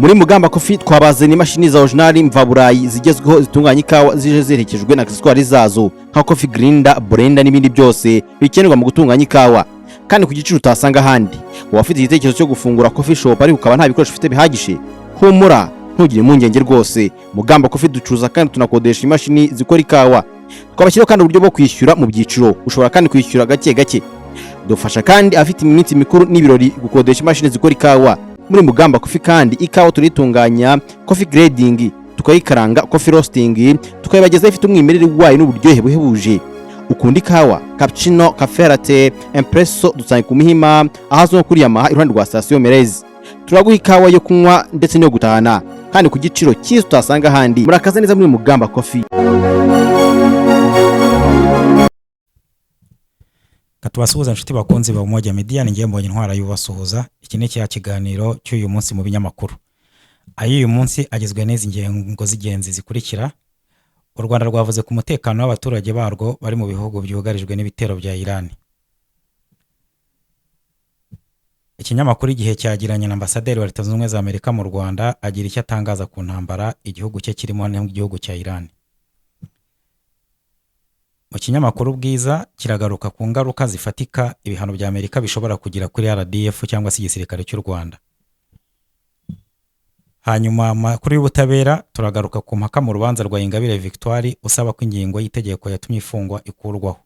Muri Mugamba Coffee twabazanye imashini za original mvaburayi zigezweho zitunganya ikawa zije zerekejwe na accessoires zazo nka coffee grinder, blender n'ibindi byose bikenerwa mu gutunganya ikawa, kandi ku giciro utasanga ahandi. Wafite igitekerezo cyo gufungura coffee shop ariko ukaba nta bikoresho ufite bihagije, humura ntugire impungenge rwose. Mugamba Coffee ducuruza kandi tunakodesha imashini zikora ikawa. Twabashyiraho kandi uburyo bwo kwishyura mu byiciro, ushobora kandi kwishyura gake gake. Dufasha kandi afite iminsi mikuru n'ibirori gukodesha imashini zikora ikawa. Muri Mugamba Coffee kandi ikawa turitunganya coffee grading, tukayikaranga coffee roasting, tukayibageza ifite umwimerere wayo n'uburyohe buhebuje. Ukunda ikawa, cappuccino, cafe latte, espresso dusanga ku Muhima ahazwi nko kuri Yamaha iruhande rwa station Merez. Turaguha ikawa yo kunywa ndetse no gutahana kandi ku giciro cyiza utasanga ahandi. Murakaza neza muri Mugamba Coffee. Katubasuhuza inshuti bakunzi ba Umoja Media, ngiye mbonye intwara y'ubasuhuza. Iki ni cya kiganiro cy'uyu munsi mu binyamakuru. Uyu munsi agizwe n'izi ngingo z'ingenzi zikurikira. U Rwanda rwavuze ku mutekano w'abaturage barwo bari mu bihugu byugarijwe n'ibitero bya Iran. Ikinyamakuru Igihe cyagiranye na ambasaderi wa Leta Zunze Ubumwe za Amerika mu Rwanda agira icyo atangaza ku ntambara igihugu cye kirimo n'igihugu cya Iran. Mu kinyamakuru Bwiza kiragaruka ku ngaruka zifatika ibihano bya Amerika bishobora kugira kuri RDF cyangwa se igisirikare cy'u Rwanda. Hanyuma amakuru y'ubutabera turagaruka ku mpaka mu rubanza rwa Ingabire Victoire usaba ko ingingo y'itegeko yatumye ifungwa ikurwaho.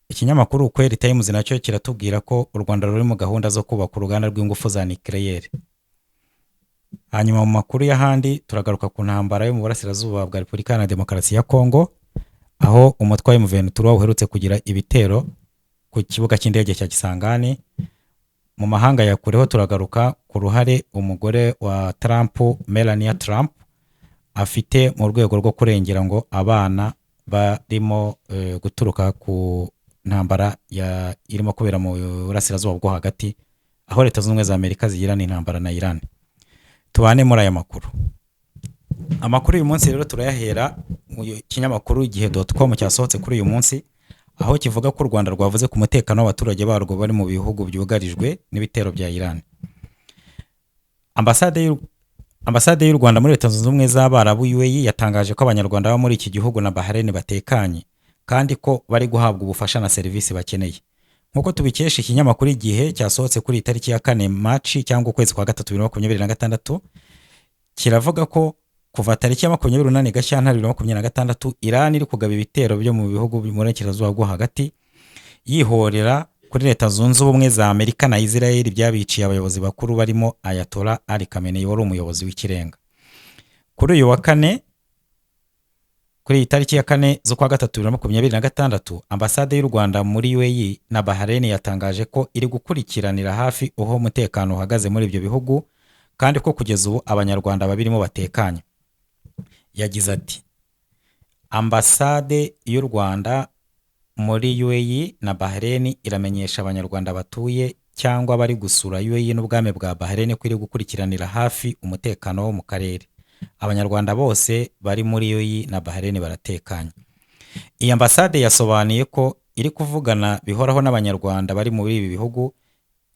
Ikinyamakuru Ukweli Times nacyo kiratubwira ko u Rwanda ruri mu gahunda zo kubaka uruganda rw'ingufu za nucleaire. Hanyuma mu makuru y'ahandi turagaruka ku ntambara yo mu burasirazuba bwa Repubulika ya Demokarasi ya Kongo, aho umutwe wa M23 uherutse kugira ibitero ku kibuga cy'indege cya Kisangani. Mu mahanga ya kureho turagaruka ku ruhare umugore wa Trump, Melania Trump, afite mu rwego rwo kurengera ngo abana barimo guturuka ku ntambara irimo kubera mu burasirazuba bwo hagati, aho Leta Zunze Ubumwe za Amerika zigirana intambara na Iran. Tubane muri aya makuru. Amakuru uyu munsi rero turayahera mu kinyamakuru Igihe.com cyasohotse kuri uyu munsi, aho kivuga ko u Rwanda rwavuze ku mutekano w'abaturage barwo bari mu bihugu byugarijwe n'ibitero bya Iran. Ambasade y'u Rwanda muri Leta Zunze Ubumwe z'Abarabu UAE yatangaje ko abanyarwanda baba muri iki gihugu na Bahrain batekanye kandi ko bari guhabwa ubufasha na serivisi bakeneye. Nkuko tubikesha ikinyamakuru Igihe cyasohotse kuri itariki ya 4 Machi cyangwa ukwezi kwa 3 2026, kiravuga ko kuva tariki ya 28 Gashyantare 2026 Iran iri kugaba ibitero byo mu bihugu by'umurengerazuba bwo hagati, yihorera kuri Leta Zunze Ubumwe za Amerika na Israel byabiciye abayobozi bakuru barimo Ayatollah Ali Khamenei wari umuyobozi w'ikirenga. Kuri uyu wa 4 kuri itariki ya 4 z'ukwa 3 2026, ambasade y'u Rwanda muri UAE na Bahrain yatangaje ko iri gukurikiranira hafi uho umutekano uhagaze muri ibyo bihugu kandi ko kugeza ubu abanyarwanda babirimo batekanye. Yagize ati: ambasade y'u Rwanda muri UAE na Bahrain iramenyesha abanyarwanda batuye cyangwa bari gusura UAE n'ubwami bwa Bahrain ko iri gukurikiranira hafi umutekano wo mu karere. Abanyarwanda bose bari muri UAE na Bahrain baratekanye. Iyi ambasade yasobanuye ko iri kuvugana bihoraho n'abanyarwanda bari muri ibi bihugu,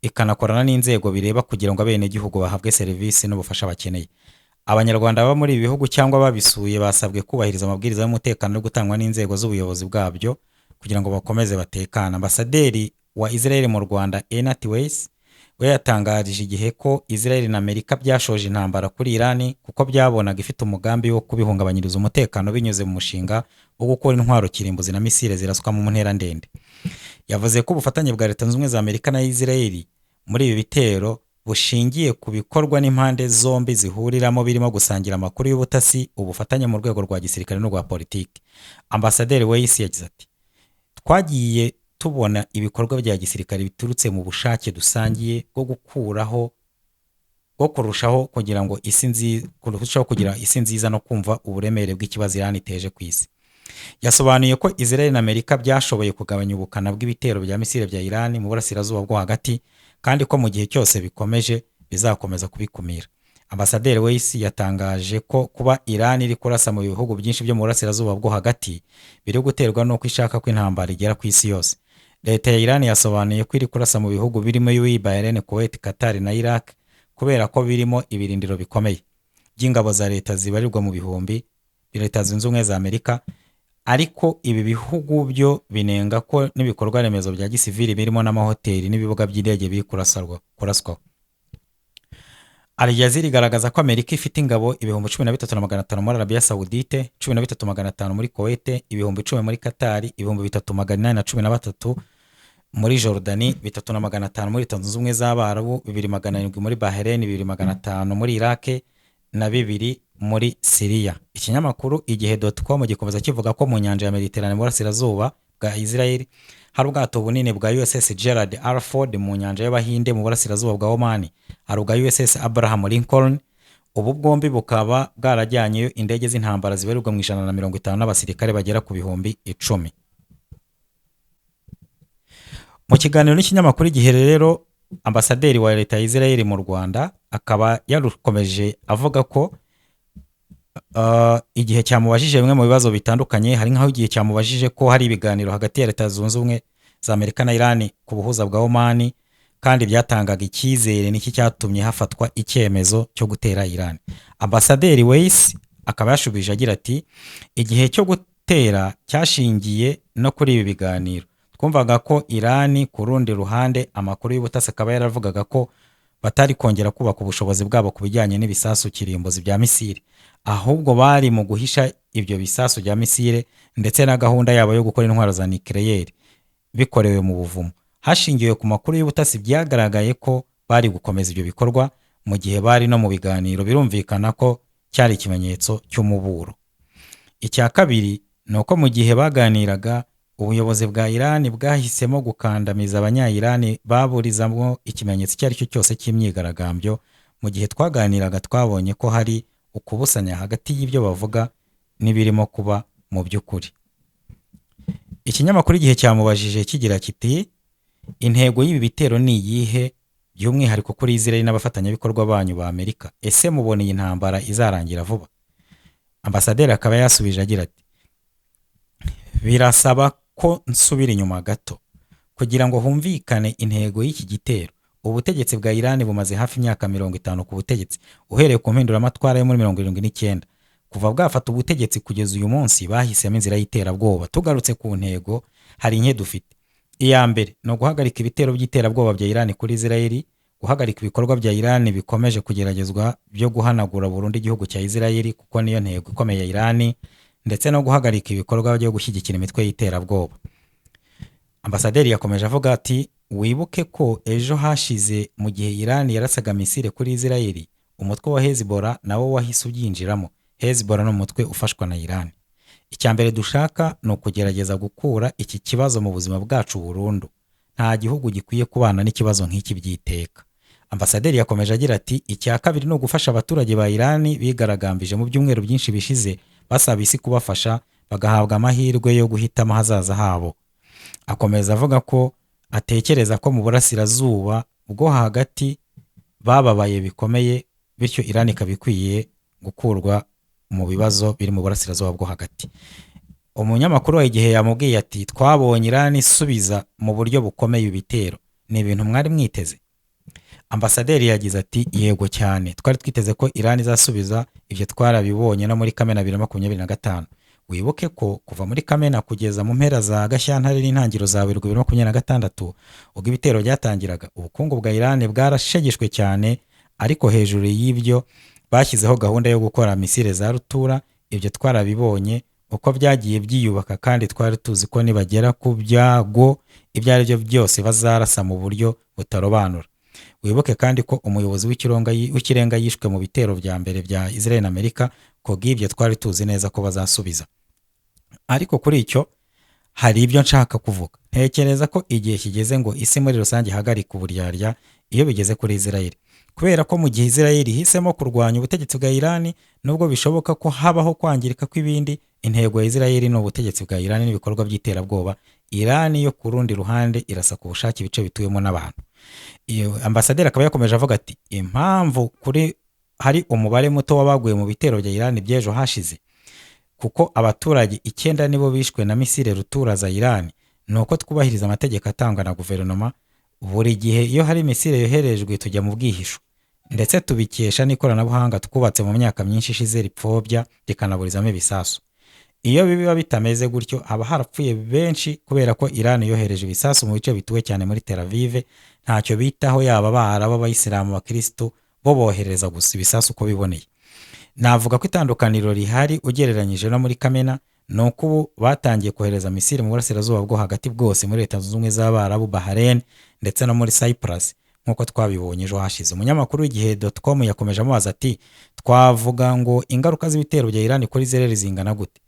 ikanakorana n'inzego bireba kugira ngo abene gihugu bahabwe serivisi n'ubufasha bakeneye. Abanyarwanda baba muri ibi bihugu cyangwa babisuye basabwe kubahiriza amabwiriza y'umutekano no gutangwa n'inzego z'ubuyobozi bwabyo kugira ngo bakomeze batekana. Ambasaderi wa Israel mu Rwanda Enat Weiss we yatangarije Igihe ko Israel na Amerika byashoje intambara kuri Iran kuko byabonaga ifite umugambi wo kubihungabanyiriza umutekano binyuze mu mushinga wo gukora intwaro kirimbuzi na misile ziraswa mu ntera ndende. Yavuze ko ubufatanye bwa Leta Zunze Ubumwe za Amerika na Israel muri ibi bitero bushingiye ku bikorwa n'impande zombi zihuriramo birimo gusangira amakuru y'ubutasi, ubufatanye mu rwego rwa gisirikare no rwa politiki. Ambasaderi Weiss yagize ati: twagiye tubona ibikorwa bya gisirikare biturutse mu bushake dusangiye bwo kurushaho kugira ngo kugira isi nziza no kumva uburemere bw'ikibazo Iran iteje ku isi. Yasobanuye ko Israel na Amerika byashoboye kugabanya ubukana bw'ibitero bya misile bya Iran mu burasirazuba bwo hagati kandi ko mu gihe cyose bikomeje bizakomeza kubikumira. Ambasaderi Weiss yatangaje ko kuba Iran iri kurasa mu bihugu byinshi byo mu burasirazuba bwo hagati biri guterwa no kwishaka ko intambara igera ku isi yose. Leta ya Iran yasobanuye ko iri kurasa mu bihugu birimo UAE, Bahrain, Kuwait, Qatar na Iraq kubera ko birimo ibirindiro bikomeye by'ingabo za leta zibarirwa mu bihumbi Leta Zunze Ubumwe za Amerika, ariko ibi bihugu byo binenga ko n'ibikorwa remezo bya gisivili birimo n'amahoteli n'ibibuga by'indege biri kuraswaho. Al Jazeera igaragaza ko Amerika ifite ingabo 13,500 muri Arabia Saudite, 13,500 muri Kuwait, 10,000 muri Qatar, 3,813 muri Jordani, 3,500 muri Leta Zunze Ubumwe z'Abarabu, 2,700 muri Bahrain, 2,500 muri Iraq na 2 muri Syria. Ikinyamakuru igihe.com gikomeza kivuga ko mu nyanja ya Mediterane mu burasirazuba bwa Israel hari ubwato bunini bwa USS Gerald R. Ford mu nyanja y'Abahinde mu burasirazuba bwa Oman, hari ubwa USS Abraham Lincoln. Ubu bwombi bukaba bwarajyanyeyo indege z'intambara zibarirwa mu 150 n'abasirikare bagera ku bihumbi 10. Mu kiganiro n'ikinyamakuru igihe rero ambasaderi wa leta ya Israel mu Rwanda akaba yarukomeje avuga ko igihe cyamubajije bimwe mu bibazo bitandukanye, hari nkaho igihe cyamubajije ko hari ibiganiro hagati ya Leta Zunze Ubumwe za Amerika na Iran ku buhuza bwa Oman, kandi byatangaga icyizere n'iki cyatumye hafatwa icyemezo cyo gutera Iran. Ambasaderi Weiss akaba yashubije agira ati igihe cyo gutera cyashingiye no kuri ibi biganiro. Twumvaga ko Iran ku rundi ruhande amakuru y'ubutasi akaba yaravugaga ko batari kongera kubaka ubushobozi bwabo ku bijyanye n'ibisasu kirimbuzi bya misile, ahubwo bari mu guhisha ibyo bisasu bya misile ndetse na gahunda yabo yo gukora intwaro za nucleaire bikorewe mu buvumo. Hashingiwe ku makuru y'ubutasi byagaragaye ko bari gukomeza ibyo bikorwa mu gihe bari no mu biganiro, birumvikana ko cyari ikimenyetso cy'umuburo. Icya kabiri ni uko mu gihe baganiraga ubuyobozi bwa Iran bwahisemo gukandamiza abanya-Iran baburizamo ikimenyetso icyo ari cyo cyose cy'imyigaragambyo. Mu gihe twaganiraga twabonye ko hari ukubusanya hagati y'ibyo bavuga n'ibirimo kuba mu by'ukuri. Ikinyamakuru igihe cyamubajije kigira kiti intego y'ibi bitero ni iyihe, by'umwihariko kuri Israel n'abafatanyabikorwa banyu ba Amerika, ese mubona iyi ntambara izarangira vuba? Ambasaderi akaba yasubije agira ati birasaba ko nsubira inyuma gato kugira ngo humvikane intego y'iki gitero. Ubutegetsi bwa Iran bumaze hafi imyaka 50 ku butegetsi, uhereye ku mpinduramatwara yo muri 79. Kuva bwafata ubutegetsi kugeza uyu munsi bahisemo inzira y'iterabwoba. Tugarutse ku ntego, hari nke dufite. Iya mbere no guhagarika ibitero by'iterabwoba bya Iran kuri Israel, guhagarika ibikorwa bya Iran bikomeje kugeragezwa byo guhanagura burundu igihugu cya Israel kuko niyo ntego ikomeye ya Iran, ndetse no guhagarika ibikorwa byo gushyigikira imitwe y'iterabwoba. Ambasaderi yakomeje avuga ati wibuke ko ejo hashize mu gihe Iran yarasaga misile kuri Israel, umutwe wa Hezbollah nawo wahise ubyinjiramo. Hezbollah no mutwe ufashwa na Iran. Icyambere dushaka no kugerageza gukura iki kibazo mu buzima bwacu burundu. Nta gihugu gikwiye kubana n'ikibazo nk'iki byiteka. Ambasaderi yakomeje agira ati icya kabiri no gufasha abaturage ba Iran bigaragambije mu byumweru byinshi bishize basaba isi kubafasha bagahabwa amahirwe yo guhitamo hazaza habo. Akomeza avuga ko atekereza ko mu burasirazuba bwo hagati bababaye bikomeye, bityo Iran ikabikwiye gukurwa mu bibazo biri mu burasirazuba bwo hagati. Umunyamakuru wa igihe yamubwiye ati twabonye Iran isubiza mu buryo bukomeye ibitero, ni ibintu mwari mwiteze? Ambasaderi yagize ati yego cyane, twari twiteze ko Iran izasubiza, ibyo twarabibonye no muri Kamena 2025. Wibuke ko kuva muri Kamena kugeza mu mpera za Gashyantare n'intangiro za 2026 ubwo ibitero byatangiraga, ubukungu bwa Iran bwarashegeshwe cyane, ariko hejuru y'ibyo bashyizeho gahunda yo gukora misile za rutura. Ibyo twarabibonye uko byagiye byiyubaka, kandi twari tuzi ko nibagera ku byago ibyo ari byo byose bazarasa mu buryo butarobanura. Wibuke kandi ko umuyobozi w'ikirenga yishwe mu bitero bya mbere bya Israel na Amerika, ko bw'ibyo twari tuzi neza ko bazasubiza. Ariko kuri icyo hari ibyo nshaka kuvuga. Ntekereza ko igihe kigeze ngo isi muri rusange ihagarika uburyarya iyo bigeze kuri Israel, kubera ko mu gihe Israel ihisemo kurwanya ubutegetsi bwa Iran, nubwo bishoboka ko habaho kwangirika kw'ibindi, intego ya Israel ni ubutegetsi bwa Iran n'ibikorwa by'iterabwoba. Iran yo ku rundi ruhande irasa ku bushake ibice bituyemo n'abantu. Ambasaderi akaba yakomeje avuga ati impamvu kuri hari umubare muto wabaguye mu bitero bya Iran by'ejo hashize, kuko abaturage 9 nibo bishwe na misile rutura za Iran, nuko twubahiriza amategeko atangwa na guverinoma. Buri gihe iyo hari misile yoherejwe tujya mu bwihisho, ndetse tubikesha n'ikoranabuhanga twubatse mu myaka myinshi ishize ripfobya rikanaburizamo ibisasu. Iyo biba bitameze gutyo haba harapfuye benshi kubera ko Iran yohereje ibisasu mu bice bituwe cyane muri Tel Aviv, ntacyo bitaho yaba Abarabu, Abayisilamu, Abakristo, bo bohereza gusa ibisasu uko biboneye. Navuga ko itandukaniro rihari ugereranyije no muri Kamena ni uko ubu batangiye kohereza misiri mu burasirazuba bwo hagati bwose muri Leta Zunze Ubumwe z'Abarabu, Bahrain ndetse no muri Cyprus nk'uko twabibonye ejo hashize. Umunyamakuru w'igihe.com yakomeje amubaza ati twavuga ngo ingaruka z'ibitero bya Iran kuri Israel zingana gute?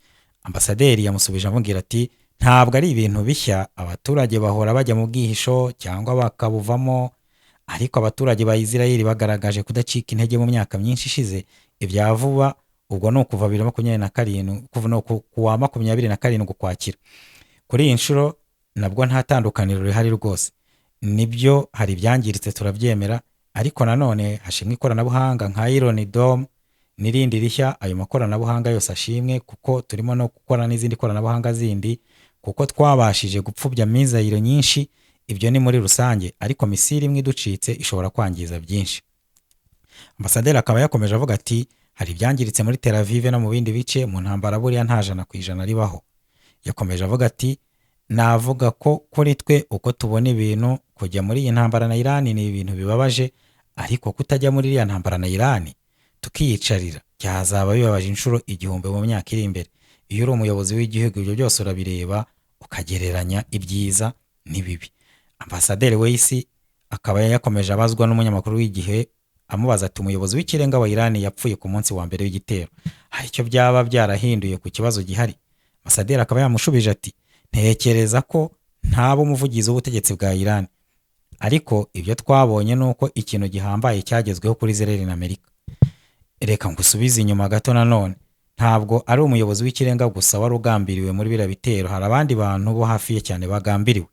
Ambasaderi yamusubije amubwira ati ntabwo ari ibintu bishya, abaturage bahora bajya mu bwihisho cyangwa bakabuvamo, ariko abaturage ba Israel bagaragaje kudacika intege mu myaka myinshi ishize. Ibya vuba ubwo ni ukuva 2027 kuva no kuwa 27 Ukwakira. Kuri iyi nshuro nabwo nta tandukaniro rihari rwose. Nibyo hari ibyangiritse turabyemera, ariko nanone hashimwe ikoranabuhanga nka Iron Dome n'irindi rishya. Ayo makoranabuhanga yose ashimwe kuko turimo no gukora n'izindi koranabuhanga zindi, kuko twabashije gupfubya mizayiro nyinshi. Ibyo ni muri rusange, ariko misiri imwe iducitse ishobora kwangiza byinshi. Ambasaderi akaba yakomeje avuga ati hari ibyangiritse muri Tel Aviv no mu bindi bice, mu ntambara buriya nta 100% ribaho. Yakomeje avuga ati navuga ko kuri twe uko tubona ibintu, kujya muri iyi ntambara na Iran ni ibintu bibabaje, ariko kutajya muri iriya ntambara na Iran tukiyicarira byazaba bibabaje inshuro 1000 mu myaka iri imbere. Iyo uri umuyobozi w'igihugu ibyo byose urabireba ukagereranya ibyiza n'ibibi. Ambasaderi Weisi akaba yakomeje abazwa n'umunyamakuru w'igihe amubaza ati umuyobozi w'ikirenga wa Iran yapfuye ku munsi wa mbere w'igitero, hari icyo byaba byarahinduye ku kibazo gihari? Ambasaderi akaba yamushubije ati ntekereza ko ntabo umuvugizi w'ubutegetsi bwa Iran, ariko ibyo twabonye nuko ikintu gihambaye cyagezweho kuri Israel na Amerika. Reka ngusubize inyuma gato nanone, ntabwo ari umuyobozi w'ikirenga gusa wari ugambiriwe muri bira bitero, hari abandi bantu bo hafi ye cyane bagambiriwe.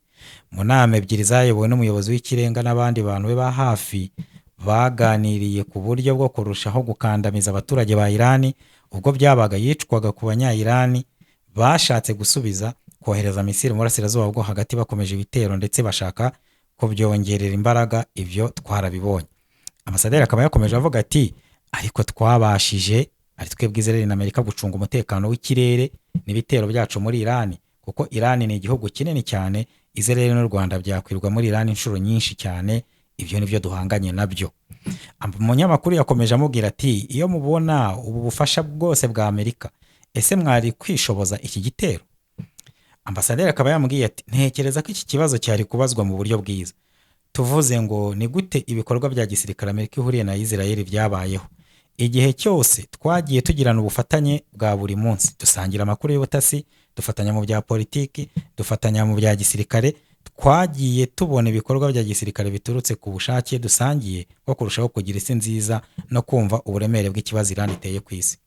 Mu nama ebyiri zayobowe n'umuyobozi w'ikirenga n'abandi bantu be ba hafi baganiriye ku buryo bwo kurushaho gukandamiza abaturage ba Iran ubwo byabaga yicwaga ku banya-Iran bashatse gusubiza kohereza misiri mu burasirazuba bwo hagati bakomeje ibitero ndetse bashaka kubyongerera imbaraga. Ibyo twarabibonye. Ambasaderi akaba yakomeje avuga ati ariko twabashije ari twebwe Israel na Amerika gucunga umutekano w'ikirere n'ibitero byacu muri Iran, kuko Iran ni igihugu kinini cyane, Israel n'u Rwanda byakwirwa muri Iran inshuro nyinshi cyane. Ibyo nibyo duhanganye nabyo. Umunyamakuru yakomeje amubwira ati iyo mubona ubu bufasha bwose bwa Amerika, ese mwari kwishoboza iki gitero? Ambasaderi akaba yambwiye ati ntekereza ko iki kibazo cyari kubazwa mu buryo bwiza. Tuvuze ngo ni gute ibikorwa bya gisirikare Amerika ihuriye na Israel byabayeho. Igihe cyose twagiye tugirana ubufatanye bwa buri munsi, dusangira amakuru y'ubutasi, dufatanya mu bya politiki, dufatanya mu bya gisirikare, twagiye tubona ibikorwa bya gisirikare biturutse ku bushake dusangiye bwo kurushaho kugira isi nziza no kumva uburemere bw'ikibazo Iran iteye ku isi.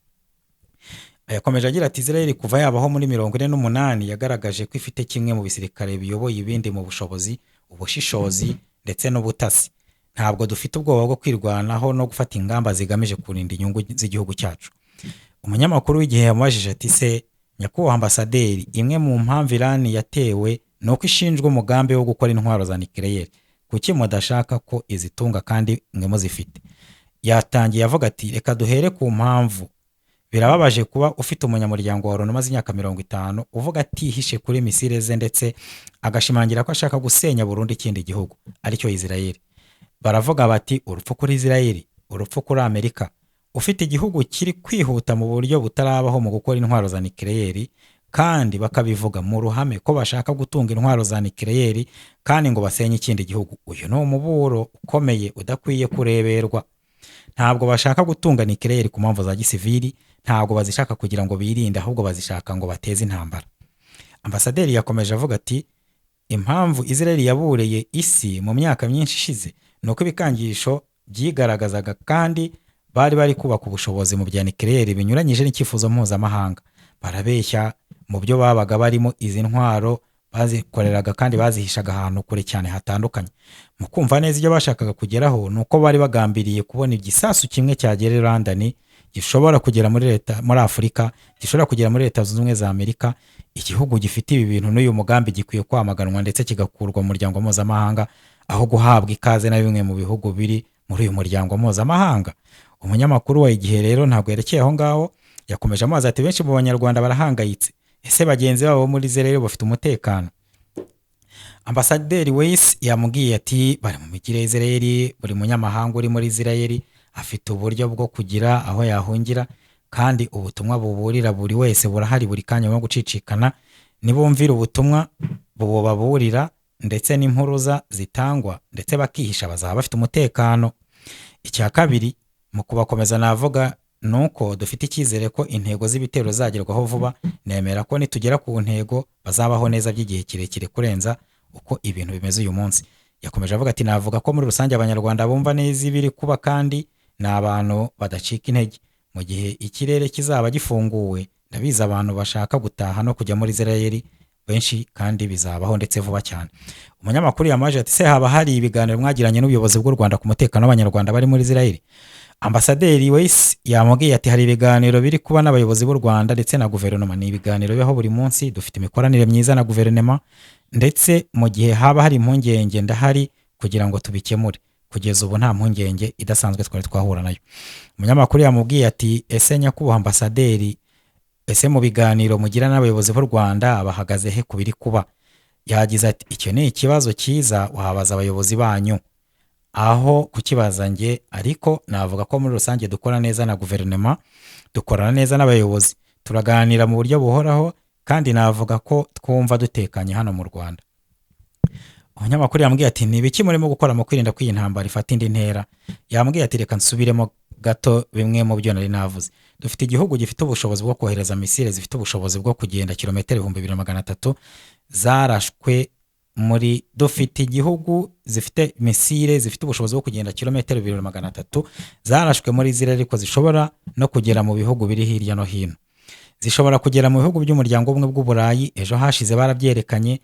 Yakomeje agira ati Israel kuva yabaho muri 48 yagaragaje ko ifite kimwe mu bisirikare biyoboye ibindi mu bushobozi, ubushishozi ndetse n'ubutasi. Ntabwo dufite ubwoba bwo kwirwanaho no gufata ingamba zigamije kurinda inyungu z'igihugu cyacu. Umunyamakuru w'igihe yamubajije ati se nyakubahwa ambasaderi, imwe mu mpamvu Iran yatewe nuko ishinjwa umugambi wo gukora intwaro za nucleaire, kuki mudashaka ko izitunga kandi mwe muzifite? Yatangiye avuga ati reka duhere ku mpamvu. Birababaje kuba ufite umunyamuryango wa ONU umaze imyaka 50 uvuga atihishe kuri misile ze ndetse agashimangira ko ashaka gusenya burundu ikindi gihugu aricyo Israel. Baravuga bati urupfu kuri Israel, urupfu kuri Amerika. Ufite igihugu kiri kwihuta mu buryo butarabaho mu gukora intwaro za nucleaire, kandi bakabivuga mu ruhame ko bashaka gutunga intwaro za nucleaire kandi ngo basenye ikindi gihugu. Uyu ni umuburo ukomeye udakwiye kureberwa. Ntabwo bashaka gutunga nucleaire ku mpamvu za gisivili, ntabwo bazishaka kugira ngo birinde, ahubwo bazishaka ngo bateze intambara. Ambasaderi yakomeje avuga ati impamvu Israel yabureye isi mu myaka myinshi ishize nuko ibikangisho byigaragazaga kandi bari kubaka ubushobozi mu bya nucleaire binyuranyije n'icyifuzo mpuzamahanga. Barabeshya mu byo babaga barimo, izi ntwaro bazikoreraga kandi bazihishaga ahantu kure cyane hatandukanye. Mu kumva neza ibyo bashakaga kugeraho nuko bari bagambiriye kubona igisasu kimwe cyagera London, gishobora kugera muri Afurika, gishobora kugera muri Leta Zunze Ubumwe za Amerika. Igihugu gifite ibi bintu n'uyu mugambi gikwiye kwamaganwa ndetse kigakurwa mu muryango mpuzamahanga, aho guhabwa ikaze na bimwe mu bihugu biri muri uyu muryango mpuzamahanga. Umunyamakuru wa Igihe rero ntabwo yerekeye aho ngaho, yakomeje amazi ati benshi mu banyarwanda barahangayitse, ese bagenzi babo muri Israel bafite umutekano? Ambasaderi Weiss yamubwiye ati bari mu migi ya Israel, buri munyamahanga uri muri Israel afite uburyo bwo kugira aho yahungira, kandi ubutumwa buburira buri wese burahari buri kanya no gucicikana. Nibumvira ubutumwa bubaburira ndetse n'impuruza zitangwa ndetse bakihisha, bazaba bafite umutekano. Icya kabiri mu kubakomeza navuga nuko dufite icyizere ko intego z'ibitero zagerwaho vuba. Nemera ko nitugera ku ntego bazabaho neza by'igihe kirekire kurenza uko ibintu bimeze uyu munsi. Yakomeje avuga ati navuga ko muri rusange abanyarwanda bumva neza ibiri kuba kandi ni abantu badacika intege. Mu gihe ikirere kizaba gifunguwe ndabizi abantu bashaka gutaha no kujya muri Israel benshi kandi bizabaho ndetse vuba cyane. Umunyamakuru yamaje ati se haba hari ibiganiro mwagiranye n'ubuyobozi bw'u Rwanda ku mutekano w'abanyarwanda bari muri Israel? Ambasaderi Weiss yamubwiye ati hari ibiganiro biri kuba n'abayobozi b'u Rwanda ndetse na guverinoma. Ni ibiganiro bibaho buri munsi, dufite imikoranire myiza na guverinoma, ndetse mu gihe haba hari impungenge ndahari kugira ngo tubikemure. Kugeza ubu nta mpungenge idasanzwe twari twahura nayo. Umunyamakuru yamubwiye ati ese nyakubahwa ambasaderi, ese mu biganiro mugira n'abayobozi b'u Rwanda abahagaze he kubiri kuba? Yagize ati icyo ni ikibazo cyiza wabaza abayobozi banyu aho kukibaza nge, ariko navuga ko muri rusange dukora neza na guverinoma, dukorana neza n'abayobozi, turaganira mu buryo buhoraho, kandi navuga ko twumva dutekanye hano mu Rwanda. Umunyamakuru yambwiye ati ni ibiki murimo gukora mu kwirinda ko iyi ntambara ifata indi ntera? Yambwiye ati reka nsubiremo gato bimwe mu byo nari navuze. Dufite igihugu gifite ubushobozi bwo kohereza misile zifite ubushobozi bwo kugenda kilometero 2300 zarashwe muri dufite igihugu zifite misile zifite ubushobozi bwo kugenda kilometero 2300 zarashwe muri Israel, ariko zishobora no kugera mu bihugu biri hirya no hino. Zishobora kugera mu bihugu by'umuryango umwe bw'Uburayi. Ejo hashize barabyerekanye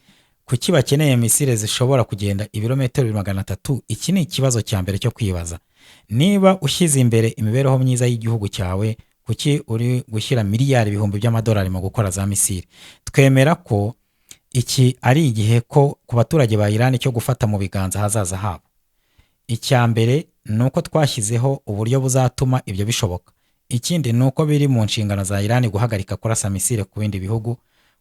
kuki bakeneye misile zishobora kugenda ibirometero 300. Iki ni ikibazo cya mbere cyo kwibaza. Niba ushyize imbere imibereho myiza y'igihugu cyawe, kuki uri gushyira miliyari ibihumbi by'amadolari mu gukora za misile? Twemera ko iki ari igihe ko ku baturage ba Iran cyo gufata mu biganza hazaza habo. Icya mbere nuko twashyizeho uburyo buzatuma ibyo bishoboka. Ikindi nuko biri mu nshingano za Iran guhagarika kurasa misile ku bindi bihugu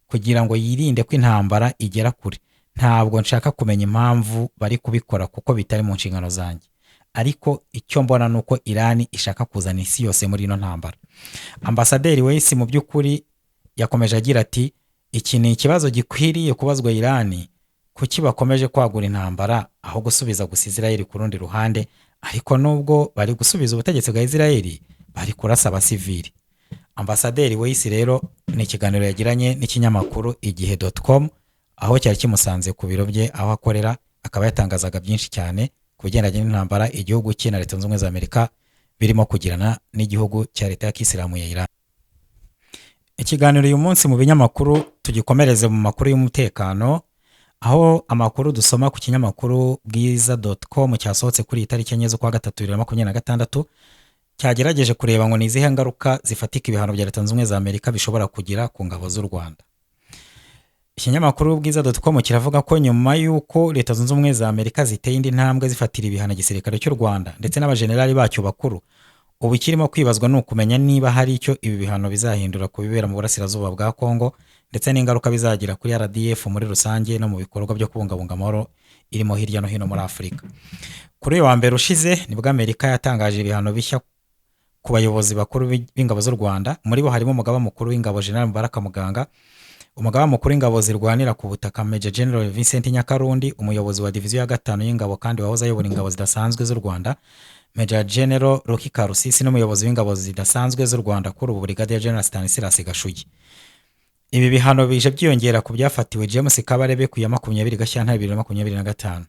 kugira ngo yirinde ko intambara igera kure. Ntabwo nshaka kumenya impamvu bari kubikora kuko bitari mu nshingano zanjye, ariko icyo mbona nuko Iran ishaka kuzana isi yose muri ino ntambara. Ambasaderi Weiss mu by'ukuri yakomeje agira ati iki ni ikibazo gikwiriye kubazwa Iran, kuki bakomeje kwagura intambara aho gusubiza gusa Israel ku rundi ruhande, ariko nubwo bari gusubiza ubutegetsi bwa Israel bari kurasa abasivili. Ambasaderi Weiss rero ni ikiganiro yagiranye n'ikinyamakuru igihe.com aho cyari kimusanze ku biro bye aho akorera, akaba yatangazaga byinshi cyane ku bigendanye n'intambara igihugu cye na Leta Zunze Ubumwe za Amerika birimo kugirana n'igihugu cya Leta ya Kisilamu ya Iran. Ikiganiro uyu munsi mu binyamakuru tugikomereze mu makuru y'umutekano, aho amakuru dusoma ku kinyamakuru bwiza.com cyasohotse kuri itariki 4 z'ukwa gatatu 2026 cyagerageje kureba ngo ni izihe ngaruka zifatika ibihano bya Leta Zunze Ubumwe za Amerika bishobora kugira ku ngabo z'u Rwanda. Ikinyamakuru bwiza.com kiravuga ko nyuma y'uko Leta Zunze Ubumwe za Amerika ziteye indi ntambwe zifatira ibihano gisirikare cy'u Rwanda ndetse n'abajenerali bacyo bakuru, ubu kirimo kwibazwa no kumenya niba hari icyo ibi bihano bizahindura ku bibera mu burasirazuba bwa Kongo ndetse n'ingaruka bizagira kuri RDF muri rusange no mu bikorwa byo kubungabunga amahoro irimo hirya no hino muri Afurika. Kuri uyu wa mbere ushize nibwo Amerika yatangaje ibihano bishya ku bayobozi bakuru b'ingabo z'u Rwanda. Muri bo harimo umugaba mukuru w'ingabo General Mubaraka Muganga, umugaba mukuru w'ingabo zirwanira ku butaka Major General Vincent Nyakarundi, umuyobozi wa diviziyo ya 5 y'ingabo kandi wahoze ayobora ingabo zidasanzwe z'u Rwanda Major General Roki Karusisi, n'umuyobozi w'ingabo zidasanzwe z'u Rwanda kuri ubu Brigadier General Stanislas Gashugi. Ibi bihano bije byiyongera ku byafatiwe James Kabarebe ku ya 20 Gashyantare 2025.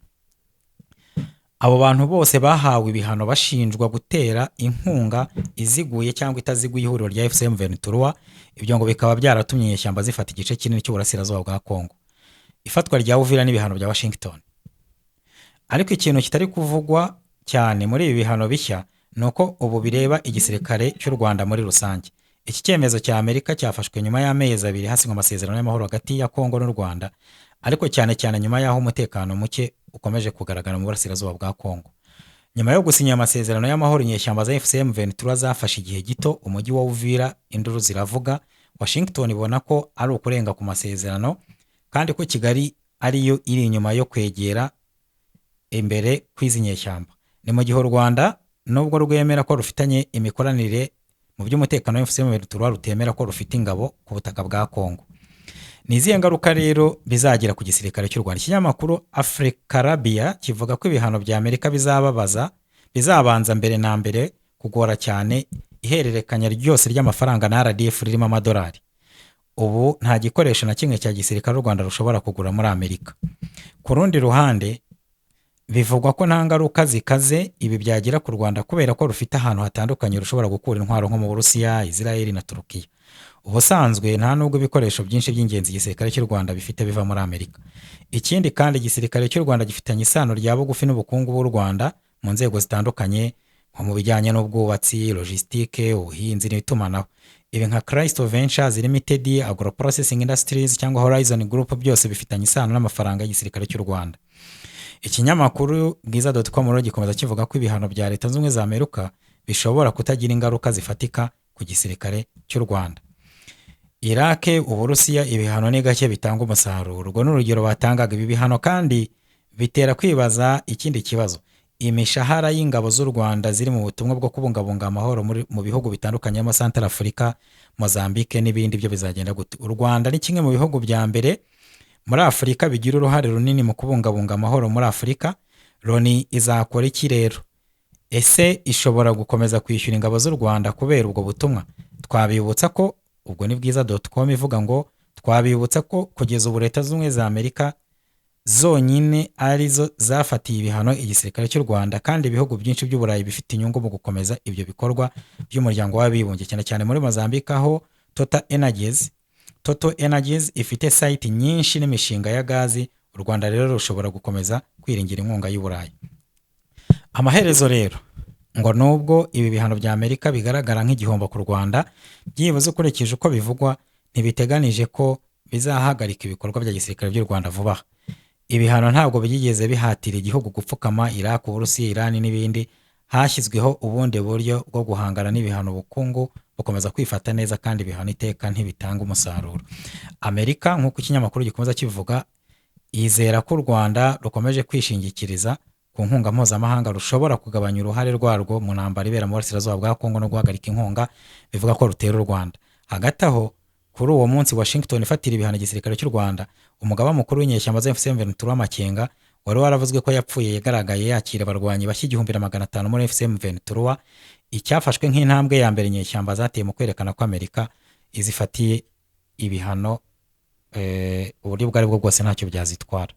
Abo bantu bose bahawe ibihano bashinjwa gutera inkunga iziguye cyangwa itaziguye ihuriro rya FCM 23. Ibyo ngo bikaba byaratumye inyeshyamba zifata igice kinini cy'uburasirazuba bwa Kongo. Ifatwa rya Uvira n'ibihano bya Washington. Ariko ikintu kitari kuvugwa cyane muri ibi bihano bishya nuko ubu bireba igisirikare cy'u Rwanda muri rusange. Iki cyemezo cya Amerika cyafashwe nyuma y'amezi 2 hasinywa amasezerano y'amahoro hagati ya Kongo n'u Rwanda, ariko cyane cyane nyuma y'aho umutekano muke ukomeje kugaragara mu burasirazuba bwa Kongo. nyuma yo gusinya amasezerano y'amahoro, inyeshyamba za FCM 23 zafashe igihe gito umujyi wa Uvira, induru ziravuga. Washington ibona ko ari ukurenga ku masezerano kandi ko Kigali ariyo iri inyuma yo kwegera imbere kw'izi nyeshyamba. Ni mu gihe u Rwanda nubwo rwemera ko rufitanye imikoranire mu by'umutekano wa FCM 23 rutemera ko rufite ingabo ku butaka bwa Kongo. Ni izihe ngaruka rero bizagira ku gisirikare cy'u Rwanda? Ikinyamakuru Africarabia kivuga ko ibihano bya Amerika bizabanza mbere na mbere kugora cyane ihererekanya ryose ry'amafaranga na RDF ririmo amadolari. Ubu nta gikoresho na kimwe cya gisirikare u Rwanda rushobora kugura muri Amerika. Ku rundi ruhande bivugwa ko nta ngaruka zikaze ibi byagira ku Rwanda kubera ko rufite ahantu hatandukanye rushobora gukura intwaro nko mu Burusiya, Israel na Turukiya. Ubusanzwe nta nubwo ibikoresho byinshi by'ingenzi igisirikare cy'u Rwanda bifite biva muri Amerika. Ikindi kandi igisirikare cy'u Rwanda gifitanye isano rya bugufi n'ubukungu bw'u Rwanda mu nzego zitandukanye nko mu bijyanye n'ubwubatsi, logistique, ubuhinzi n'itumanaho. Ibi nka Crystal Ventures Limited, Agro Processing Industries cyangwa Horizon Group byose bifitanye isano n'amafaranga y'igisirikare cy'u Rwanda. Ikinyamakuru bwiza.com rero gikomeza kivuga ko ibihano bya Leta Zunze Ubumwe za Amerika bishobora kutagira ingaruka zifatika ku gisirikare cy'u Rwanda. Iraq, Uburusiya, ibihano ni gake bitanga umusaruro. Urwo n'urugero batangaga. Ibi bihano kandi bitera kwibaza ikindi kibazo: imishahara y'ingabo z'u Rwanda ziri mu butumwa bwo kubungabunga amahoro mu bihugu bitandukanye mu Central Africa, Mozambique n'ibindi byo bizagenda gute? U Rwanda ni kimwe mu bihugu bya mbere muri Afrika bigira uruhare runini mu kubungabunga amahoro muri Afrika. Loni izakora iki rero? Ese ishobora gukomeza kwishyura ingabo z'u Rwanda kubera ubwo butumwa? Twabibutsa ko ubwo ni bwiza.com ivuga ngo twabibutsa ko kugeza ubu Leta Zunze Ubumwe za Amerika zonyine arizo zafatiye ibihano igisirikare cy'u Rwanda, kandi ibihugu byinshi by'Uburayi bifite inyungu mu gukomeza ibyo bikorwa by'umuryango w'abibumbye, cyane cyane muri Mozambique aho Total Energies ifite site nyinshi n'imishinga ya gazi. U Rwanda rero rushobora gukomeza kwiringira inkunga y'Uburayi. Amaherezo rero ngo nubwo ibi bihano bya Amerika bigaragara nk'igihombo ku Rwanda, byibuze ukurikije uko bivugwa ntibiteganije ko bizahagarika ibikorwa bya gisirikare by'u Rwanda vuba. Ibihano ntabwo byigeze bihatira igihugu gupfukama. Iraq, Uburusiya, Iran n'ibindi hashyizweho ubundi buryo bwo guhangana n'ibihano. Ubukungu bukomeza kwifata neza kandi ibihano iteka ntibitanga umusaruro. Amerika nk'uko ikinyamakuru gikomeza kivuga yizera ko u Rwanda rukomeje kwishingikiriza ku nkunga mpuzamahanga rushobora kugabanya uruhare rwarwo mu ntambara ibera mu burasirazuba bwa Kongo no guhagarika inkunga bivuga ko rutera u Rwanda. Hagati aho kuri uwo munsi Washington ifatira ibihano igisirikare cy'u Rwanda, umugaba mukuru w'inyeshyamba za FCM 23 Makenga wari waravuzwe ko yapfuye yagaragaye yakira abarwanyi bashya 1500 muri FCM 23. Icyafashwe nk'intambwe ya mbere inyeshyamba zateye mu kwerekana ko Amerika izifatiye ibihano uburyo bwari bwo bwose ntacyo byazitwara.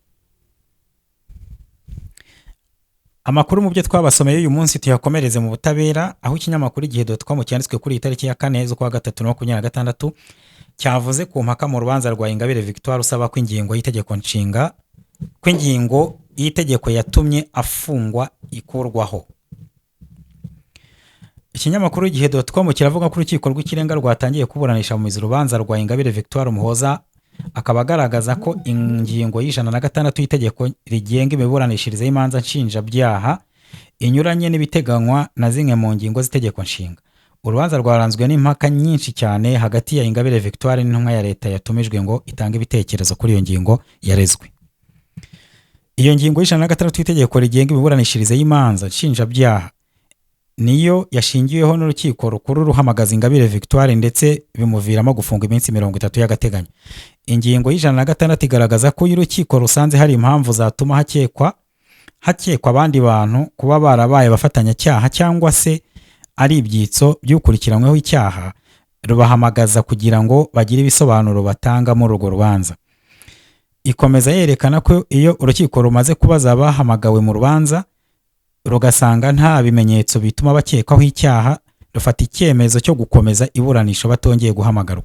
Amakuru mu byo twabasomeye uyu munsi tuyakomereze mu butabera, aho ikinyamakuru igihe.com cyanditswe kuri itariki ya 4 z'ukwa 3/2026 cyavuze ku mpaka mu rubanza rwa Ingabire Victoire usaba ko ingingo y'itegeko yatumye afungwa ikurwaho. Ikinyamakuru igihe.com kiravuga ko urukiko rw'ikirenga rwatangiye kuburanisha mu mizi urubanza rwa Ingabire Victoire Umuhoza, akaba agaragaza ko ingingo y'106 y'itegeko rigenga imiburanishirize y'imanza nshinjabyaha inyuranye n'ibiteganywa na zimwe mu ngingo z'itegeko nshinga. Urubanza rwaranzwe n'impaka nyinshi cyane hagati ya Ingabire Victoire n'intumwa ya leta yatumijwe ngo itange ibitekerezo kuri iyo ngingo yarezwe. Iyo ngingo y'106 y'itegeko rigenga imiburanishirize y'imanza nshinjabyaha niyo yashingiweho n'urukiko rukuru ruhamagaza Ingabire Victoire ndetse bimuviramo gufunga iminsi 30 y'agateganyo. Ingingo y'106 igaragaza ko y'urukiko rusanze hari impamvu zatuma hakekwa abandi bantu kuba barabaye bafatanyacyaha cyangwa se ari ibyitso by'ukurikiranyweho icyaha, rubahamagaza kugira ngo bagire ibisobanuro batanga muri urwo rubanza. Ikomeza yerekana ko iyo urukiko rumaze kubaza abahamagawe mu rubanza rugasanga nta bimenyetso bituma bakekwaho icyaha, rufata icyemezo cyo gukomeza iburanisha batongeye guhamagarwa.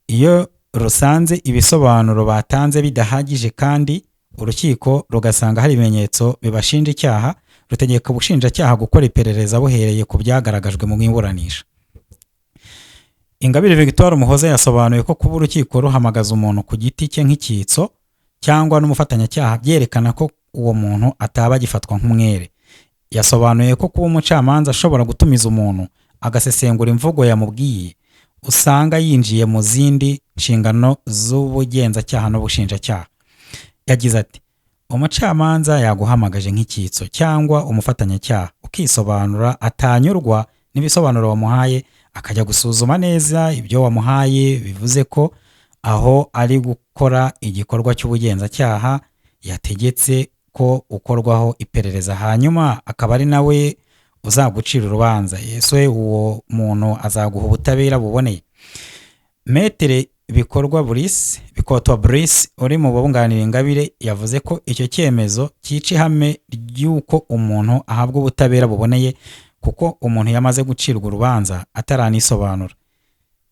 Iyo rusanze ibisobanuro batanze bidahagije kandi urukiko rugasanga hari ibimenyetso bibashinja icyaha, rutegeka ubushinjacyaha gukora iperereza buhereye ku byagaragajwe mu iburanisha. Ingabire Victoire Umuhoza yasobanuye ko kuba urukiko ruhamagaza umuntu ku giti cye nk'icyitso cyangwa n'umufatanyacyaha byerekana ko uwo muntu ataba gifatwa nk'umwere. Yasobanuye ko kuba umucamanza ashobora gutumiza umuntu agasesengura imvugo yamubwiye usanga yinjiye mu zindi nshingano z'ubugenzacyaha n'ubushinjacyaha. Yagize ati umucamanza yaguhamagaje nk'icyitso cyangwa umufatanyacyaha ukisobanura, atanyurwa n'ibisobanuro wamuhaye akajya gusuzuma neza ibyo wamuhaye, bivuze ko aho ari gukora igikorwa cy'ubugenzacyaha yategetse ko ukorwaho iperereza, hanyuma akaba ari nawe uzagucira urubanza. Yewe uwo muntu azaguha ubutabera buboneye. Metere Bikotwa Brice uri mu bunganira Ingabire yavuze ko icyo cyemezo cyica ihame ry'uko umuntu ahabwa ubutabera buboneye kuko umuntu yamaze gucirwa urubanza ataranisobanura.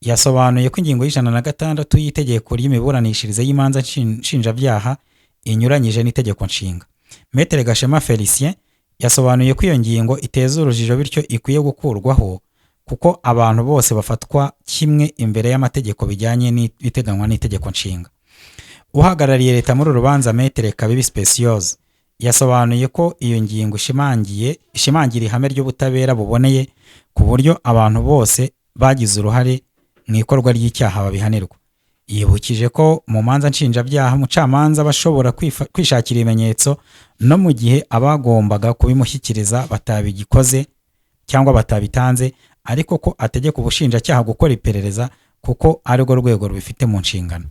Yasobanuye ko ingingo y'106 y'itegeko ry'imiburanishirize y'imanza nshinjabyaha inyuranyije n'itegeko nshinga. Metere Gashema Felicien yasobanuye ko iyo ngingo iteza urujijo bityo ikwiye gukurwaho kuko abantu bose bafatwa kimwe imbere y'amategeko bijyanye n'ibiteganywa n'itegeko nshinga. Uhagarariye leta muri urubanza Metere Kabibi Speciose yasobanuye ko iyo ngingo ishimangira ihame ry'ubutabera buboneye ku buryo abantu bose bagize uruhare mu ikorwa ry'icyaha babihanirwa. Yibukije ko mu manza nshinjabyaha umucamanza bashobora kwishakira ibimenyetso no mu gihe abagombaga kubimushyikiriza batabigikoze cyangwa batabitanze, ariko ko ategeka ubushinjacyaha gukora iperereza kuko ari rwo rwego rubifite mu nshingano.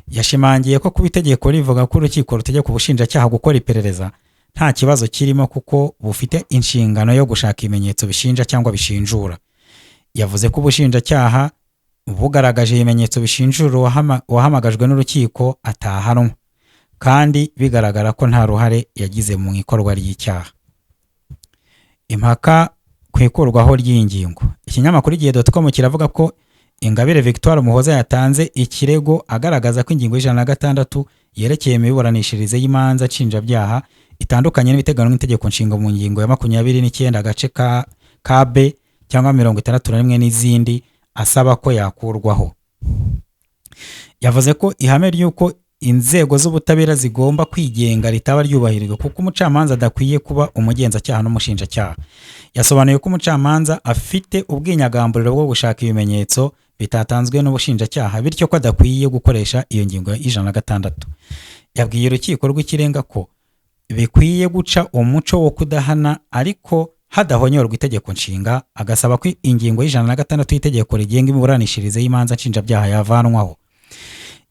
Yashimangiye ko kuba itegeko rivuga ko urukiko rutegeka ubushinjacyaha gukora iperereza nta kibazo kirimo kuko bufite inshingano yo gushaka ibimenyetso bishinja cyangwa bishinjura. Yavuze ko ubushinjacyaha bugaragaje ibimenyetso bishinjura uwahamagajwe n'urukiko atahanwa kandi bigaragara ko nta ruhare yagize mu ikorwa ry'icyaha. Impaka ku ikurwaho ry'iyi ngingo. Ikinyamakuru Igihe.com kiravuga ko Ingabire Victoire Umuhoza yatanze ikirego agaragaza ko ingingo y'106 yerekeye imiburanishirize y'imanza nshinjabyaha itandukanye n'ibiteganywa n'itegeko nshinga mu ngingo ya 29 agace ka B cyangwa 61 n'izindi, asaba ko yakurwaho. Yavuze ko ihame ry'uko inzego z'ubutabera zigomba kwigenga ritaba ryubahirizwa kuko umucamanza adakwiye kuba umugenzacyaha n'umushinjacyaha. Yasobanuye ko umucamanza afite ubwinyagamburiro bwo gushaka ibimenyetso bitatanzwe n'ubushinjacyaha bityo ko adakwiye gukoresha iyo ngingo y'106. Yabwiye urukiko rw'ikirenga ko bikwiye guca umuco wo kudahana ariko hadahonyorwa itegeko nshinga, agasaba ko ingingo y'106 y'itegeko rigenga imiburanishirize y'imanza nshinjabyaha yavanwaho.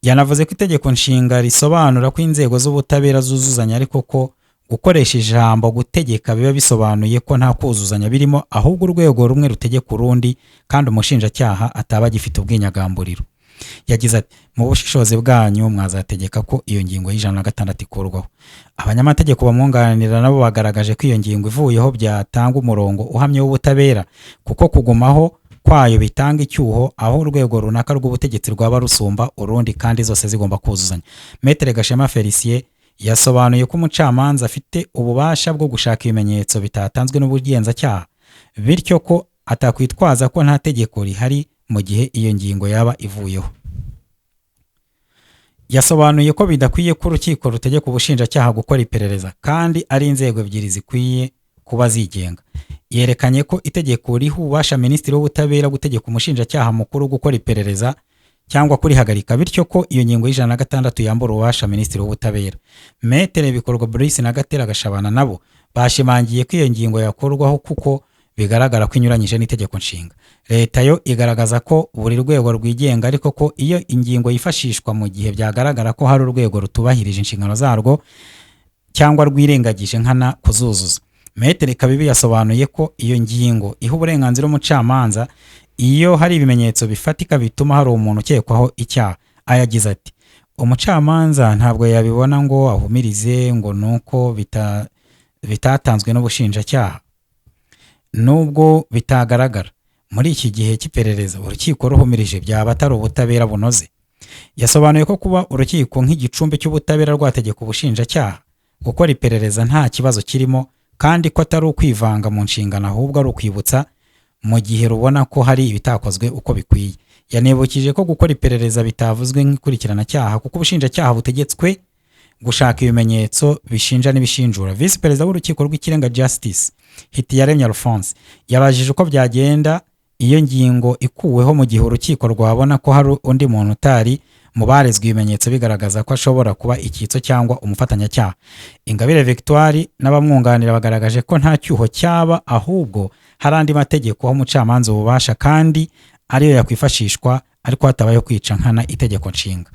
Yanavuze ko itegeko nshinga risobanura ko inzego z'ubutabera zuzuzanya ariko ko gukoresha ijambo gutegeka biba bisobanuye ko nta kuzuzanya birimo ahubwo urwego rumwe rutegeka urundi kandi umushinjacyaha ataba agifite ubwinyagamburiro. Yagize ati mu bushishozi bwanyu mwazategeka ko iyo ngingo y'106 ikurwaho. Abanyamategeko bamwunganira nabo bagaragaje ko iyo ngingo ivuyeho byatanga umurongo uhamye w'ubutabera kuko kugumaho kwayo bitanga icyuho aho urwego runaka rw'ubutegetsi rwaba rusumba urundi kandi zose zigomba kuzuzanya. Metere Gashema Felicien yasobanuye ko umucamanza afite ububasha bwo gushaka ibimenyetso bitatanzwe n'ubugenzacyaha bityo ko atakwitwaza ko nta tegeko rihari mu gihe iyo ngingo yaba ivuyeho. Yasobanuye ko bidakwiye ko urukiko rutegeka ubushinjacyaha gukora iperereza kandi ari inzego ebyiri zikwiye kuba zigenga. Yerekanye ko itegeko riha ububasha Minisitiri w'Ubutabera gutegeka umushinjacyaha mukuru gukora iperereza cyangwa kurihagarika bityo ko iyo ngingo y'106 yambura ububasha Minisitiri w'Ubutabera. Metere Bikorwa Brice na Gatera Gashabana nabo bashimangiye ko iyo ngingo yakorwaho kuko bigaragara ko inyuranyije n'itegeko nshinga. Leta yo igaragaza ko buri rwego rwigenga ariko ko iyo ingingo yifashishwa mu gihe byagaragara ko hari urwego rutubahirije inshingano zarwo cyangwa rwirengagije nkana kuzuzuza. Metere Kabibi yasobanuye ko iyo ngingo iha uburenganzira umucamanza iyo hari ibimenyetso bifatika bituma hari umuntu ukekwaho icyaha. Ayagize ati umucamanza ntabwo yabibona ngo ahumirize ngo nuko bitatanzwe n'ubushinjacyaha nubwo bitagaragara. Muri iki gihe cy'iperereza urukiko ruhumirije byaba atari ubutabera bunoze. Yasobanuye ko kuba urukiko nk'igicumbi cy'ubutabera rwategeka ubushinjacyaha gukora iperereza nta kibazo kirimo kandi ko atari ukwivanga mu nshingano ahubwo ari ukwibutsa mu gihe rubona ko hari ibitakozwe uko bikwiye. Yanibukije ko gukora iperereza bitavuzwe nk'ikurikirana cyaha kuko ubushinjacyaha butegetswe gushaka ibimenyetso bishinja n'ibishinjura. Visi perezida w'urukiko rw'ikirenga Justice Hitiyaremye Alphonse yabajije uko byagenda iyo ngingo ikuweho mu gihe urukiko rwabona ko hari undi muntu utari mu barezwe ibimenyetso bigaragaza ko ashobora kuba icyitso cyangwa umufatanyacyaha. Ingabire Victoire n'abamwunganira bagaragaje ko nta cyuho cyaba, ahubwo hari andi mategeko aho umucamanza ububasha kandi ariyo yakwifashishwa ariko hatabayeho kwica nkana itegeko nshinga.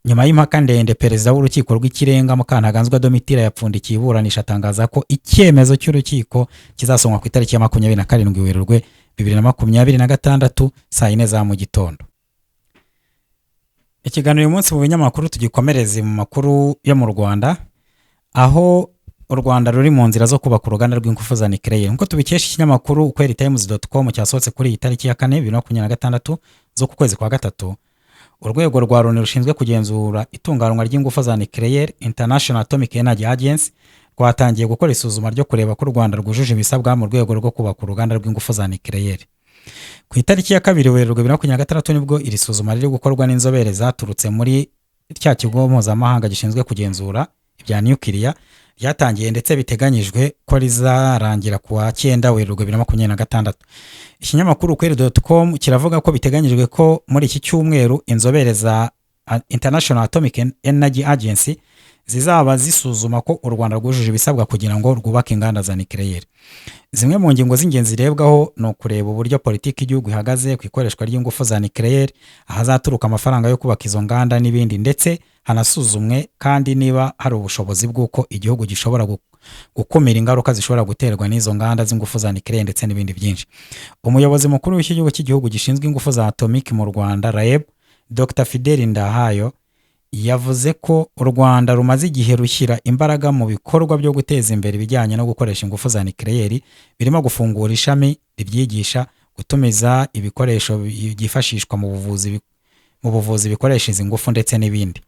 Nyuma y'impaka ndende, perezida w'urukiko rw'ikirenga Mukantaganzwa Domitira yapfundikiye iburanisha atangaza ko icyemezo cy'urukiko kizasomwa ku itariki ya 27 Werurwe 2026 saa 4 za mu gitondo. Ikiganiro uyu munsi mu binyamakuru tugikomereze mu makuru yo mu Rwanda, aho u Rwanda ruri mu nzira zo kubaka uruganda rw'ingufu za nucleaire. Nkuko tubikesha ikinyamakuru ukwelitimes.com cyasohotse kuri iyi tariki ya 4 2026 zo ku kwezi kwa gatatu, urwego rwa Loni rushinzwe kugenzura itunganywa ry'ingufu za nucleaire International Atomic Energy Agency rwatangiye gukora isuzuma ryo kureba ko u Rwanda rwujuje ibisabwa mu rwego rwo kubaka uruganda rw'ingufu za nucleaire. Ku itariki ya 2 Werurwe 2026 nibwo iri suzuma riri gukorwa n'inzobere zaturutse muri cya kigo mpuzamahanga gishinzwe kugenzura ibya nuclear ryatangiye ndetse biteganyijwe ko rizarangira ku wa 9 Werurwe 2026. Ikinyamakuru ukweli.com kiravuga ko biteganyijwe ko muri iki cyumweru inzobere za International Atomic Energy Agency zizaba zisuzuma ko u Rwanda rwujuje ibisabwa kugira ngo rwubake inganda za nucleaire. Zimwe mu ngingo z'ingenzi zirebwaho no kureba uburyo politiki y'igihugu ihagaze ku ikoreshwa ry'ingufu za nucleaire, ahazaturuka amafaranga yo kubaka izo nganda n'ibindi, ndetse hanasuzumwe kandi niba hari ubushobozi bw'uko igihugu gishobora gukumira ingaruka zishobora guterwa n'izo nganda z'ingufu za nucleaire ndetse n'ibindi byinshi. Umuyobozi mukuru w'ikigo cy'igihugu gishinzwe ingufu za atomic mu Rwanda RAEB, Dr Fidel Ndahayo, yavuze ko u Rwanda rumaze igihe rushyira imbaraga mu bikorwa byo guteza imbere ibijyanye no gukoresha ingufu za nucleaire, birimo gufungura ishami ribyigisha, gutumiza ibikoresho byifashishwa mu buvuzi bikoresha izi ngufu ndetse n'ibindi.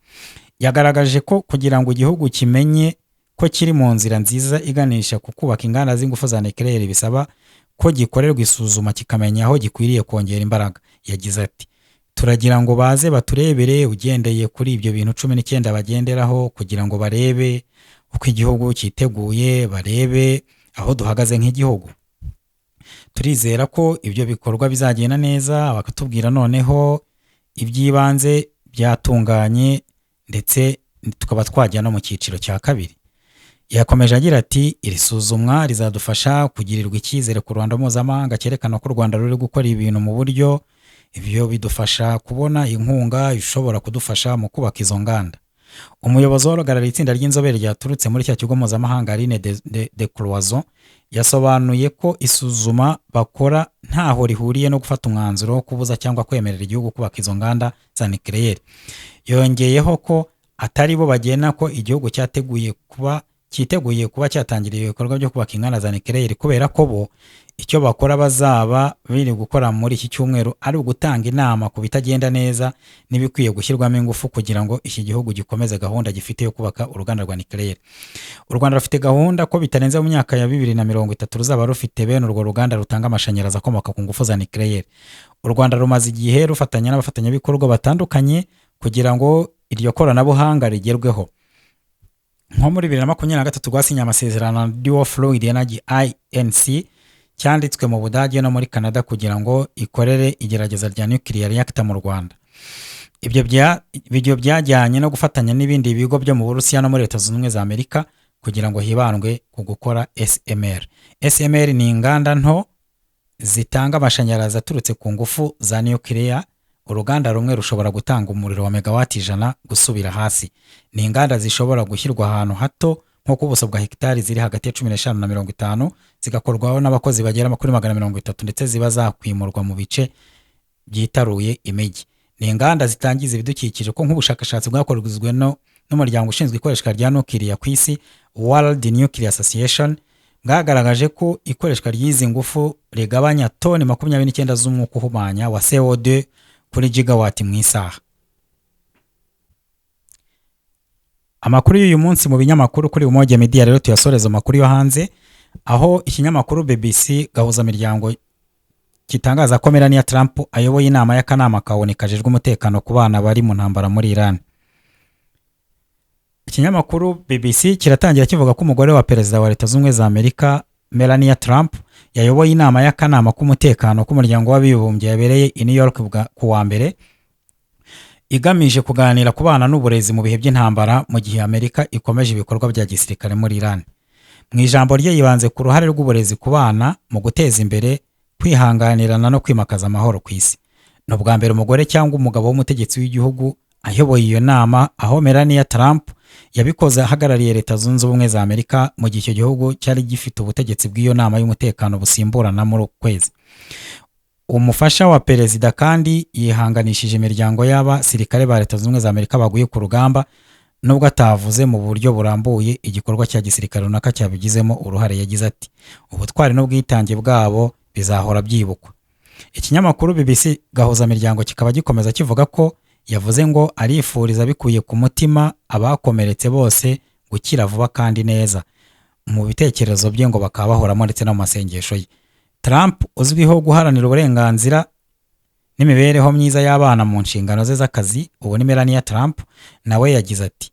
Yagaragaje ko kugira ngo igihugu kimenye ko kiri mu nzira nziza iganisha ku kubaka inganda z'ingufu za nucleaire bisaba ko gikorerwa isuzuma kikamenya aho gikwiriye kongera imbaraga. Yagize ati, turagira ngo baze baturebere ugendeye kuri ibyo bintu 19 bagenderaho kugira ngo barebe uko igihugu cyiteguye, barebe aho duhagaze nk'igihugu. Turizera ko ibyo bikorwa bizagenda neza, bakatubwira noneho ibyibanze byatunganye ndetse tukaba twajya no mu cyiciro cya kabiri. Yakomeje agira ati, iri suzumwa rizadufasha kugirirwa icyizere ku Rwanda mpuzamahanga cyerekana ko u Rwanda ruri gukora ibintu mu buryo, ibyo bidufasha kubona inkunga ishobora kudufasha mu kubaka izo nganda. Umuyobozi w'uhagarariye itsinda ry'inzobere ryaturutse muri cya kigo mpuzamahanga Aline de Cloison yasobanuye ko isuzuma bakora ntaho rihuriye no gufata umwanzuro wo kubuza cyangwa kwemerera igihugu kubaka izo nganda za nucleaire. Yongeyeho ko atari bo bagena ko igihugu cyiteguye kuba cyatangiriye ibikorwa byo kubaka inganda za nucleaire, kubera ko bo icyo bakora bazaba biri gukora muri iki cyumweru ari ugutanga inama ku bitagenda neza n'ibikwiye gushyirwamo ingufu kugira ngo iki gihugu gikomeze gahunda gifite yo kubaka uruganda rwa nucleaire. U Rwanda rufite gahunda ko bitarenze mu myaka ya 2030 ruzaba rufite bene urwo ruganda rutanga amashanyarazi akomoka ku ngufu za nucleaire. U Rwanda rumaze igihe rufatanya n'abafatanyabikorwa batandukanye kugira ngo iryo koranabuhanga rigerweho. Nko muri 2023 rwasinye amasezerano na Dual Fluid Energy Inc cyanditswe mu Budage no muri Canada kugira ngo ikorere igerageza rya nuclear reactor mu Rwanda. Ibyo byajyanye no gufatanya n'ibindi bigo byo mu Burusiya no muri Leta Zunze Ubumwe za Amerika kugira ngo hibandwe ku gukora SMR. SMR ni inganda nto zitanga amashanyarazi aturutse ku ngufu za nuclear. Uruganda rumwe rushobora gutanga umuriro wa megawati 100 gusubira hasi. Ni inganda zishobora gushyirwa ahantu hato nko ku buso bwa hegitari ziri hagati ya 15 na 50, zigakorwaho n'abakozi bagera kuri 130 ndetse ziba zakwimurwa mu bice byitaruye imijyi. Ni inganda zitangiza ibidukikije ko nk'ubushakashatsi bwakorwa n'umuryango ushinzwe ikoreshwa rya nuclear ku isi World Nuclear Association bwagaragaje ko ikoreshwa ry'izi ngufu rigabanya toni 29 z'umwuka uhumanya wa CO2 kuri gigawati mu isaha. Amakuru y'uyu munsi mu binyamakuru kuri Umoja Media rero tuyasoreza amakuru yo hanze, aho ikinyamakuru BBC gahuza miryango kitangaza ko Melania Trump ayoboye inama y'akanama kawoni kajejwe umutekano ku bana bari mu ntambara muri Iran. Ikinyamakuru BBC kiratangira kivuga ko umugore wa perezida wa Leta Zunze Ubumwe za Amerika Melania Trump yayoboye inama y'akanama k'umutekano k'umuryango w'abibumbye yabereye i New York ku wa mbere, igamije kuganira ku bana n'uburezi mu bihe by'intambara mu gihe Amerika ikomeje ibikorwa bya gisirikare muri Iran. Mu ijambo rye yibanze ku ruhare rw'uburezi ku bana mu guteza imbere kwihanganirana no kwimakaza amahoro ku isi. Ni ubwa mbere umugore cyangwa umugabo w'umutegetsi w'igihugu ayoboye iyo nama, aho Melania Trump yabikoze ahagarariye Leta Zunze Ubumwe za Amerika mu gihe icyo gihugu cyari gifite ubutegetsi bw'iyo nama y'umutekano busimburana muri kwezi. Umufasha wa perezida kandi yihanganishije imiryango y'abasirikare ba Leta Zunze Ubumwe za Amerika baguye ku rugamba, nubwo atavuze mu buryo burambuye igikorwa cya gisirikare runaka cyabigizemo uruhare. Yagize ati ubutwari n'ubwitange bwabo bizahora byibukwa. Ikinyamakuru BBC Gahuzamiryango kikaba gikomeza kivuga ko yavuze ngo arifuriza bikuye ku mutima abakomeretse bose gukira vuba kandi neza. Mu bitekerezo bye ngo bakaba bahoramo ndetse no mu masengesho ye. Trump uzwiho guharanira uburenganzira n'imibereho myiza y'abana mu nshingano ze z'akazi, ubu ni Melania Trump, nawe yagize ati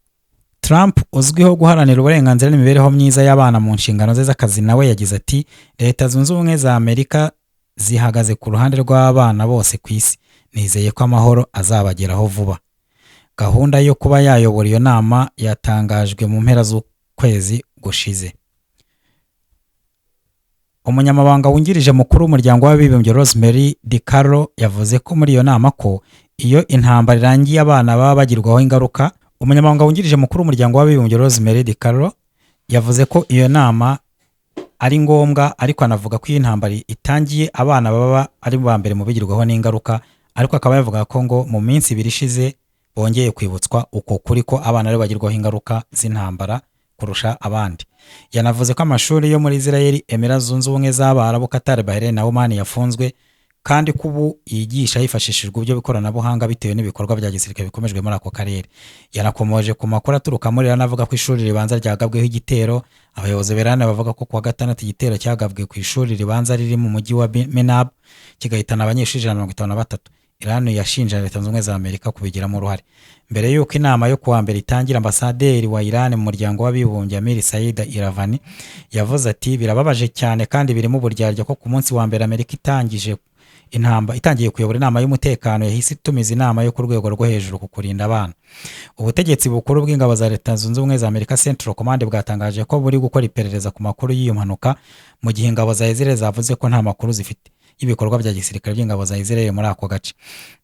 Trump uzwiho guharanira uburenganzira n'imibereho myiza y'abana mu nshingano ze z'akazi nawe yagize ati Leta Zunze Ubumwe za Amerika zihagaze ku ruhande rw'abana bose ku isi. Nizeye ko amahoro azabageraho vuba. Gahunda yo kuba yayobora iyo nama yatangajwe mu mpera z'ukwezi gushize. Umunyamabanga wungirije mukuru w'umuryango w'abibumbye Rosemary DiCarlo yavuze ko muri iyo nama ko iyo intambara irangiye abana baba bagirwaho ingaruka. Umunyamabanga wungirije mukuru w'umuryango w'abibumbye Rosemary DiCarlo yavuze ko iyo nama ari ngombwa, ariko anavuga ko iyo intambara itangiye abana baba ari ba mbere mu bigirwaho n'ingaruka, ariko akaba yavuga ko ngo mu minsi ibiri ishize bongeye kwibutswa uko kuri ko abana ari bagirwaho ingaruka z'intambara kurusha abandi. Yanavuze ko amashuri yo muri Israel, Emirates Zunze Ubumwe z'Abarabu, Qatar, Bahrain na Oman yafunzwe, kandi kubu yigisha hifashishijwe uburyo bw'ikoranabuhanga bitewe n'ibikorwa bya gisirikare bikomejwe muri ako karere. Yanakomoje ku makuru aturuka muri Iran avuga ko ishuri ribanza ryagabweho igitero. Abayobozi b'Iran bavuga ko kuwa gatandatu igitero cyagabwe ku ishuri ribanza riri mu mujyi wa Menab kigahitana abanyeshuri 153. Iran yashinja Leta Zunze Ubumwe za Amerika kubigiramo uruhare. Mbere y'uko inama yo kuwa mbere itangira, ambasaderi wa Iran mu muryango w'abibumbye Amir Said Iravani yavuze ati birababaje cyane kandi birimo uburyarya ko ku munsi wa mbere Amerika itangiye kuyobora inama y'umutekano yahise itumiza inama yo ku rwego rwo hejuru ku kurinda abana. Ubutegetsi bukuru bw'ingabo za Leta Zunze Ubumwe za Amerika Central Command bwatangaje ko buri gukora iperereza ku makuru y'iyo mpanuka, mu gihe ingabo za Israel zavuze ko nta makuru zifite ibikorwa bya gisirikare by'ingabo za Israel muri ako gace.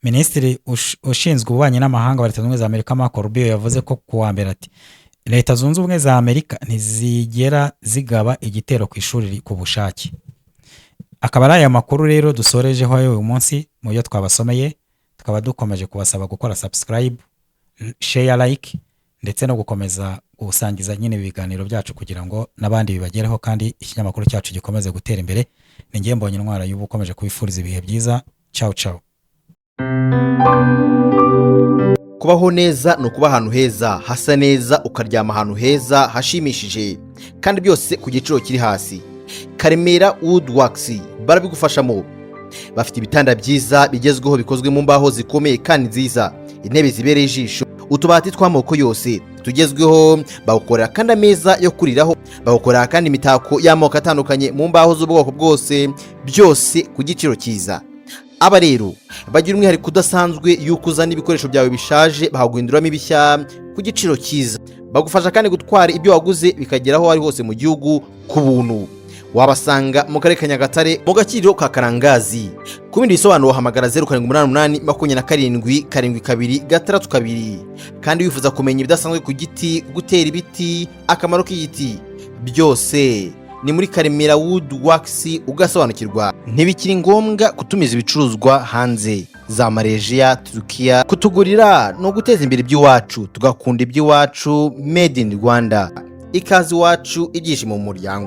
Minisitiri ushinzwe ububanyi n'amahanga wa Leta Zunze Ubumwe za Amerika Marco Rubio yavuze ko kuwa mbere ati Leta Zunze Ubumwe za Amerika ntizigera zigaba igitero ku ishuri ku bushake. Akaba ari aya makuru rero dusorejeho uyu munsi mu byo twabasomeye. Tukaba dukomeje kubasaba gukora subscribe, share, like ndetse no gukomeza gusangiza nyine ibiganiro byacu kugira ngo nabandi bibagereho kandi ikinyamakuru cyacu gikomeze gutera imbere. Ninjye Mbonye Intwara y'ubu ukomeje kubifuriza ibihe byiza. Ciao ciao. Kubaho neza no kuba ahantu heza, hasa neza, ukaryama ahantu heza hashimishije, kandi byose ku giciro kiri hasi. Karemera Woodworks barabigufashamo. Bafite ibitanda byiza bigezweho bikozwe mu mbaho zikomeye kandi nziza, intebe zibereye ijisho, utubati tw'amoko yose tugezweho, bawukorera kandi ameza yo kuriraho, bawukorera kandi imitako y'amoko atandukanye mu mbaho z'ubwoko bwose, byose ku giciro cyiza. Aba rero bagira umwihariko udasanzwe yuko uzana ibikoresho byawe bishaje bahaguhinduramo ibishya ku giciro cyiza. Bagufasha kandi gutwara ibyo waguze bikageraho ari hose mu gihugu ku buntu. Wabasanga mu karere ka Nyagatare mu Gakiriro ka Karangazi. Ku bindi bisobanuro wahamagara 0788 kandi wifuza kumenya ibidasanzwe ku giti, gutera ibiti, akamaro k'igiti, byose ni muri Karemera Woodworks ugasobanukirwa. Ntibikiri ngombwa kutumiza ibicuruzwa hanze za Malaysia, Turkiya. Kutugurira no guteza imbere iby'iwacu, tugakunda iby'iwacu, made in Rwanda. Ikazi wacu ibyishimo mu muryango.